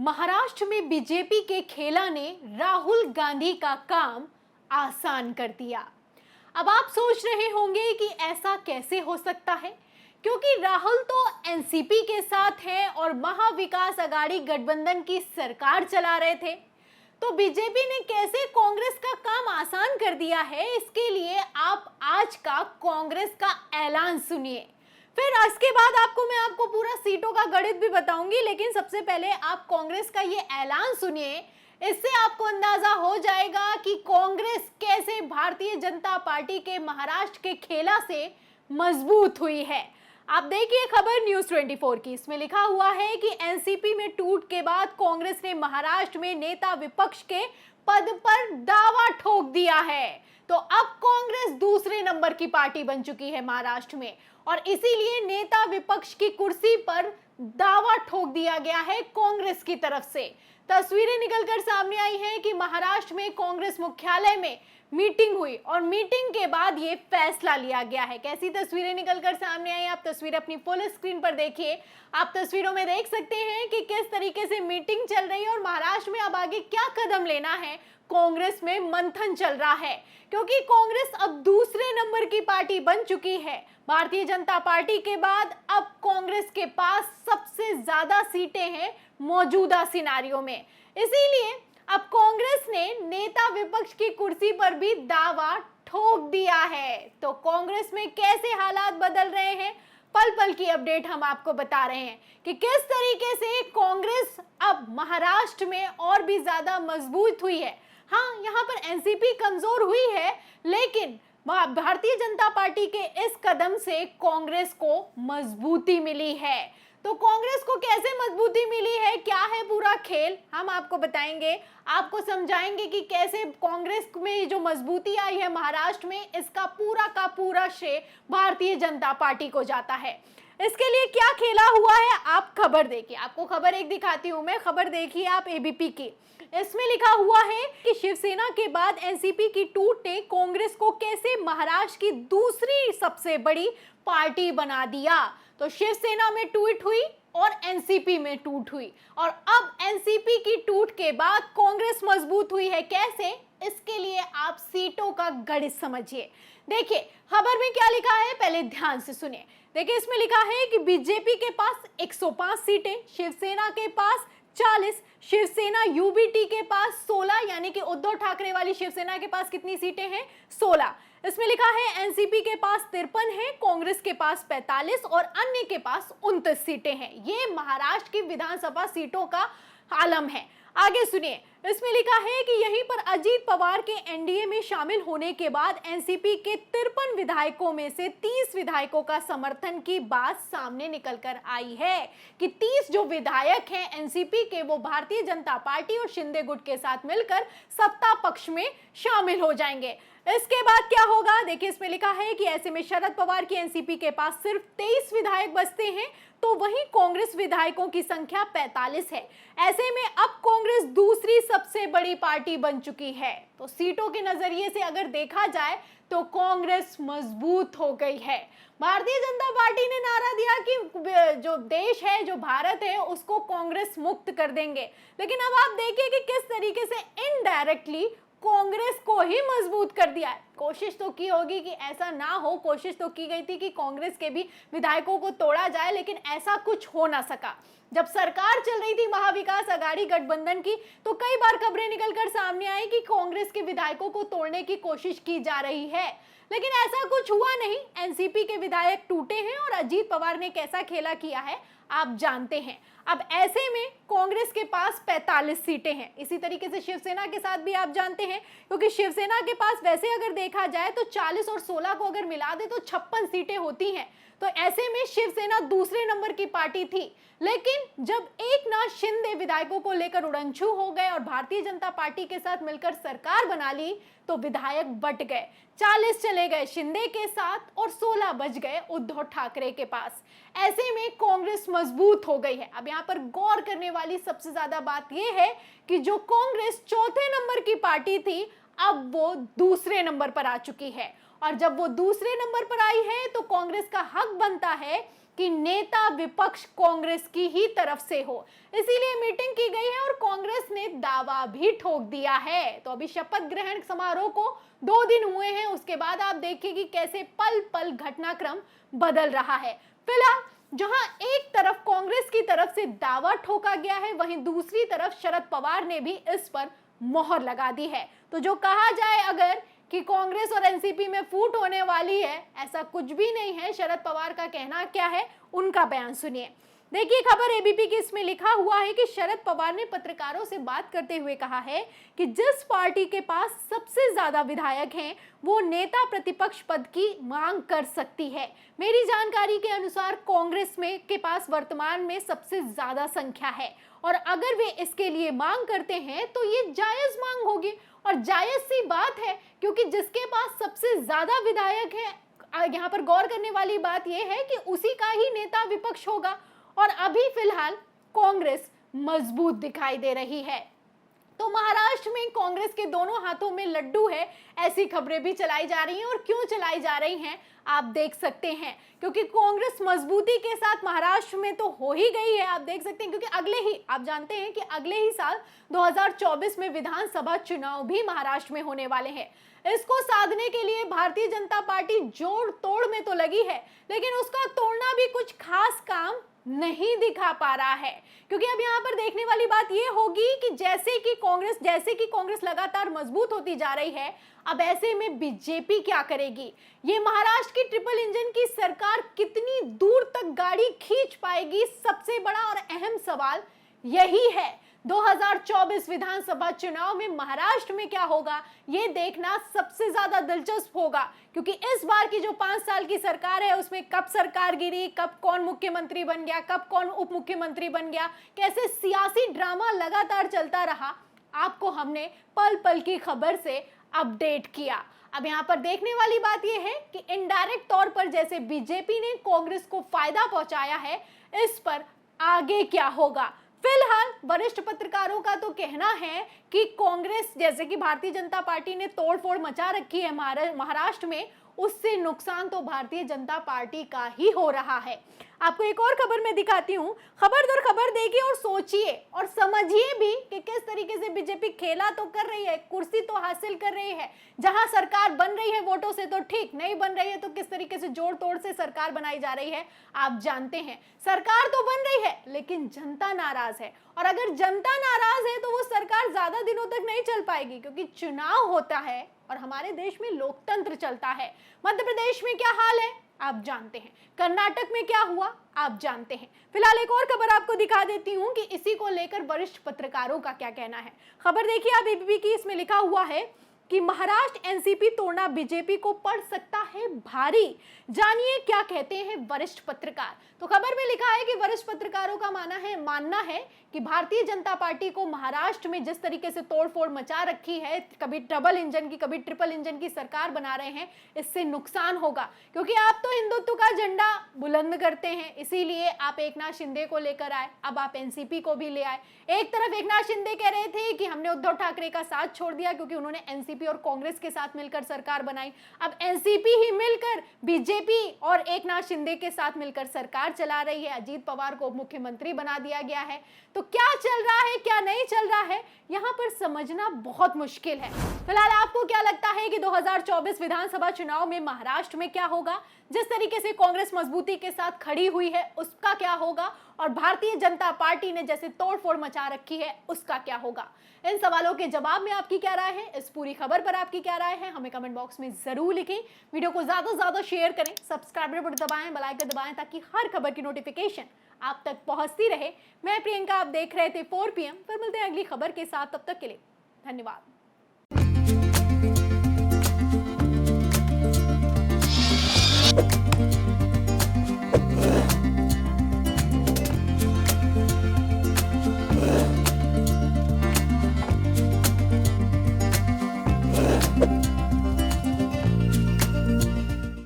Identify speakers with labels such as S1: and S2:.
S1: महाराष्ट्र में बीजेपी के खेला ने राहुल गांधी का काम आसान कर दिया। अब आप सोच रहे होंगे कि ऐसा कैसे हो सकता है, क्योंकि राहुल तो एनसीपी के साथ हैं और महाविकास अघाड़ी गठबंधन की सरकार चला रहे थे। तो बीजेपी ने कैसे कांग्रेस का काम आसान कर दिया है, इसके लिए आप आज का कांग्रेस का ऐलान सुनिए। फिर इसके बाद मैं आपको पूरा सीटों का गणित भी बताऊंगी, लेकिन सबसे पहले आप कांग्रेस का ये ऐलान सुनिए। इससे आपको अंदाजा हो जाएगा कि कांग्रेस कैसे भारतीय जनता पार्टी के महाराष्ट्र के खेला से मजबूत हुई है। आप देखिए खबर न्यूज़ 24 की। इसमें लिखा हुआ है कि एनसीपी में टूट के बाद कांग्रेस ने महाराष्ट्र में नेता विपक्ष के पद पर दावा ठोक दिया है। तो अब कांग्रेस दूसरे नंबर की पार्टी बन चुकी है महाराष्ट्र में, और इसीलिए नेता विपक्ष की कुर्सी पर दावा ठोक दिया गया है कांग्रेस की तरफ से। तस्वीरें निकलकर सामने आई हैं कि महाराष्ट्र में कांग्रेस मुख्यालय में मीटिंग हुई और मीटिंग के बाद ये फैसला लिया गया है। कैसी तस्वीरें निकलकर सामने आई, आप तस्वीर अपनी फुल स्क्रीन पर देखिए। आप तस्वीरों में देख सकते हैं कि किस तरीके से मीटिंग चल रही है और महाराष्ट्र में अब आगे क्या कदम लेना है, कांग्रेस में मंथन चल रहा है, क्योंकि कांग्रेस अब दूसरे नंबर की पार्टी बन चुकी है। भारतीय जनता पार्टी के बाद अब कांग्रेस के पास सबसे ज्यादा सीटें हैं मौजूदा सिनारियों में। इसीलिए अब कांग्रेस ने नेता विपक्ष की कुर्सी पर भी दावा ठोक दिया है। तो कांग्रेस में कैसे हालात बदल रहे हैं, पल पल की अपडेट हम आपको बता रहे हैं कि किस तरीके से कांग्रेस अब महाराष्ट्र में और भी ज्यादा मजबूत हुई है। हाँ, यहाँ पर एनसीपी कमजोर हुई है, लेकिन भारतीय जनता पार्टी के इस कदम से कांग्रेस को मजबूती मिली है। तो कांग्रेस को कैसे मजबूती मिली है, क्या है पूरा खेल, हम आपको बताएंगे, आपको समझाएंगे कि कैसे कांग्रेस में जो मजबूती आई है महाराष्ट्र में, इसका पूरा का पूरा श्रेय भारतीय जनता पार्टी को जाता है। इसके लिए क्या खेला हुआ है, आप खबर देखिए। आपको खबर एक दिखाती हूं मैं, खबर देखिए आप एबीपी की। इसमें लिखा हुआ है कि शिवसेना के बाद एनसीपी की टूट ने कांग्रेस को कैसे महाराष्ट्र की दूसरी सबसे बड़ी पार्टी बना दिया। तो शिवसेना में टूट हुई और एनसीपी में टूट हुई, और अब एनसीपी की टूट के बाद कांग्रेस मजबूत हुई है। कैसे, इसके लिए आप सीटों का गणित समझिए। देखिए खबर में क्या लिखा है, पहले ध्यान से सुनिए। देखिए इसमें लिखा है कि बीजेपी के पास 105 सीटें, शिवसेना के पास 40, शिवसेना यूबीटी के पास 16, यानी कि उद्धव ठाकरे वाली शिवसेना के पास कितनी सीटें हैं, 16। इसमें लिखा है एनसीपी के पास 53 है, कांग्रेस के पास 45 और अन्य के पास 29 सीटें हैं। ये महाराष्ट्र की विधानसभा सीटों का आलम है। आगे सुनिए, इसमें लिखा है कि यहीं पर अजीत पवार के एनडीए में शामिल होने के बाद एनसीपी के 53 विधायकों में से 30 विधायकों का समर्थन की बात सामने निकलकर आई है कि 30 जो विधायक हैं एनसीपी के, वो भारतीय जनता पार्टी और शिंदे गुट के साथ मिलकर सत्ता पक्ष में शामिल हो जाएंगे। इसके बाद क्या होगा, देखिए इसमें लिखा है कि ऐसे में शरद पवार की एनसीपी के पास सिर्फ 23 विधायक बचते हैं, तो वहीं कांग्रेस विधायकों की संख्या 45 है। ऐसे में अब कांग्रेस दूसरी सबसे बड़ी पार्टी बन चुकी है। तो सीटों के नजरिए से अगर देखा जाए तो कांग्रेस मजबूत हो गई है। भारतीय जनता पार्टी ने नारा दिया कि जो देश है, जो भारत है, उसको कांग्रेस मुक्त कर देंगे, लेकिन अब आप देखिए कि किस तरीके से इनडायरेक्टली कांग्रेस को ही मजबूत कर दिया है। कोशिश तो की होगी कि ऐसा ना हो, कोशिश तो की गई थी कि कांग्रेस के भी विधायकों को तोड़ा जाए, लेकिन ऐसा कुछ हो ना सका। जब सरकार चल रही थी महाविकास अघाड़ी गठबंधन की, तो कई बार खबरें निकलकर सामने आई कि कांग्रेस के विधायकों को तोड़ने की कोशिश की जा रही है, लेकिन ऐसा कुछ हुआ नहीं। एनसीपी के विधायक टूटे हैं और अजीत पवार ने कैसा खेला किया है आप जानते हैं। अब ऐसे में कांग्रेस के पास 45 सीटें हैं। इसी तरीके से शिवसेना के साथ भी आप जानते हैं, क्योंकि शिवसेना के पास वैसे अगर देखा जाए तो 40 और 16 को अगर मिला दे तो 56 सीटें होती हैं। तो ऐसे में शिवसेना दूसरे नंबर की पार्टी थी, लेकिन जब एकनाथ शिंदे विधायकों को लेकर उड़नछू हो गए और भारतीय जनता पार्टी के साथ मिलकर सरकार बना ली, तो विधायक बट गए। 40 चले गए शिंदे के साथ और 16 बच गए उद्धव ठाकरे के पास। ऐसे में कांग्रेस मजबूत हो गई है। अब यहाँ पर गौर करने वाली सबसे ज्यादा बात यह है कि जो कांग्रेस चौथे नंबर की पार्टी थी, अब वो दूसरे नंबर पर आ चुकी है, और जब वो दूसरे नंबर पर आई है तो कांग्रेस का हक बनता है कि नेता विपक्ष कांग्रेस की ही तरफ से हो, इसीलिए मीटिंग की गई है और कांग्रेस ने दावा भी ठोक दिया है। तो अभी शपथ ग्रहण समारोह को 2 दिन हुए हैं, उसके बाद आप देखिए कि कैसे पल पल घटनाक्रम बदल रहा है। फिलहाल जहां एक तरफ कांग्रेस की तरफ से दावा ठोका गया है, वहीं दूसरी तरफ शरद पवार ने भी इस पर मोहर लगा दी है। तो जो कहा जाए अगर कि कांग्रेस और एनसीपी में फूट होने वाली है, ऐसा कुछ भी नहीं है। शरद पवार का कहना क्या है, उनका बयान सुनिए। देखिए खबर एबीपी की, इसमें लिखा हुआ है कि शरद पवार ने पत्रकारों से बात करते हुए कहा है कि जिस पार्टी के पास सबसे ज्यादा विधायक हैं वो नेता प्रतिपक्ष पद की मांग कर सकती है। मेरी जानकारी के अनुसार कांग्रेस में के पास वर्तमान में सबसे ज्यादा संख्या है और अगर वे इसके लिए मांग करते हैं तो ये जायज मांग होगी और जायज सी बात है, क्योंकि जिसके पास सबसे ज्यादा विधायक है, यहाँ पर गौर करने वाली बात यह है कि उसी का ही नेता विपक्ष होगा और अभी फिलहाल कांग्रेस मजबूत दिखाई दे रही है। तो महाराष्ट्र में कांग्रेस के दोनों हाथों में लड्डू है, ऐसी खबरें भी चलाई जा रही हैं और क्यों चलाई जा रही हैं आप देख सकते हैं, क्योंकि कांग्रेस मजबूती के साथ महाराष्ट्र में तो हो ही गई है, आप देख सकते हैं, क्योंकि अगले ही आप जानते हैं कि अगले ही साल 2024 में विधानसभा चुनाव भी महाराष्ट्र में होने वाले हैं। इसको साधने के लिए भारतीय जनता पार्टी जोड़ तोड़ में तो लगी है, लेकिन उसका तोड़ना भी कुछ खास काम नहीं दिखा पा रहा है, क्योंकि अब यहाँ पर देखने वाली बात यह होगी कि जैसे कि कांग्रेस लगातार मजबूत होती जा रही है, अब ऐसे में बीजेपी क्या करेगी। ये महाराष्ट्र की ट्रिपल इंजन की सरकार कितनी दूर तक गाड़ी खींच पाएगी, सबसे बड़ा और अहम सवाल यही है। 2024 विधानसभा चुनाव में महाराष्ट्र में क्या होगा ये देखना सबसे ज्यादा दिलचस्प होगा, क्योंकि इस बार की जो 5 साल की सरकार है उसमें कब सरकार गिरी, कब कौन मुख्यमंत्री बन गया, कब कौन उप मुख्यमंत्री बन गया, कैसे सियासी ड्रामा लगातार चलता रहा, आपको हमने पल पल की खबर से अपडेट किया। अब यहाँ पर देखने वाली बात यह है कि इनडायरेक्ट तौर पर जैसे बीजेपी ने कांग्रेस को फायदा पहुंचाया है, इस पर आगे क्या होगा। फिलहाल वरिष्ठ पत्रकारों का तो कहना है कि कांग्रेस जैसे कि भारतीय जनता पार्टी ने तोड़फोड़ मचा रखी है महाराष्ट्र में, उससे नुकसान तो भारतीय जनता पार्टी का ही हो रहा है। आपको एक और खबर मैं दिखाती हूँ, खबर दर खबर देखिए और सोचिए और समझिए भी कि किस तरीके से बीजेपी खेला तो कर रही है, कुर्सी तो हासिल कर रही है, जहां सरकार बन रही है वोटों से तो ठीक, नहीं बन रही है तो किस तरीके से जोड़ तोड़ से सरकार बनाई जा रही है आप जानते हैं। सरकार तो बन रही है लेकिन जनता नाराज है, और अगर जनता नाराज है तो वो सरकार ज्यादा दिनों तक नहीं चल पाएगी, क्योंकि चुनाव होता है और हमारे देश में लोकतंत्र चलता है। मध्य प्रदेश में क्या हाल है आप जानते हैं, कर्नाटक में क्या हुआ आप जानते हैं। फिलहाल एक और खबर आपको दिखा देती हूं कि इसी को लेकर वरिष्ठ पत्रकारों का क्या कहना है। खबर देखिए आप एबीपी की, इसमें लिखा हुआ है कि महाराष्ट्र एनसीपी तोड़ना बीजेपी को पड़ सकता है भारी, जानिए क्या कहते हैं वरिष्ठ पत्रकार। तो खबर में लिखा है कि वरिष्ठ पत्रकारों का मानना है कि भारतीय जनता पार्टी को महाराष्ट्र में जिस तरीके से तोड़फोड़ मचा रखी है, कभी डबल इंजन की कभी ट्रिपल इंजन की सरकार बना रहे हैं, इससे नुकसान होगा, क्योंकि आप तो हिंदुत्व का झंडा बुलंद करते हैं, इसीलिए आप एकनाथ शिंदे को लेकर आए, अब आप एनसीपी को भी ले आए। एक तरफ एकनाथ शिंदे कह रहे थे कि हमने उद्धव ठाकरे का साथ छोड़ दिया क्योंकि उन्होंने एनसीपी और कांग्रेस के साथ मिलकर सरकार बनाई, अब एनसीपी ही मिलकर बीजेपी और एकनाथ शिंदे के साथ मिलकर सरकार चला रही है, अजीत पवार को मुख्यमंत्री बना दिया गया है। तो क्या चल रहा है क्या नहीं चल रहा है यहां पर समझना बहुत मुश्किल है। फिलहाल आपको क्या लगता है कि 2024 विधानसभा चुनाव में महाराष्ट्र में क्या होगा, जिस तरीके से कांग्रेस मजबूती के साथ खड़ी हुई है उसका क्या होगा, और भारतीय जनता पार्टी ने जैसे तोड़फोड़ मचा रखी है उसका क्या होगा। इन सवालों के जवाब में आपकी क्या राय है, इस पूरी खबर पर आपकी क्या राय है, हमें कमेंट बॉक्स में जरूर लिखें। वीडियो को ज्यादा से ज्यादा शेयर करें, सब्सक्राइब बटन दबाएं, बेल आइकन दबाएं ताकि हर खबर की नोटिफिकेशन आप तक पहुंचती रहे। मैं प्रियंका, आप देख रहे थे 4 PM, फिर मिलते हैं अगली खबर के साथ, तब तक के लिए धन्यवाद।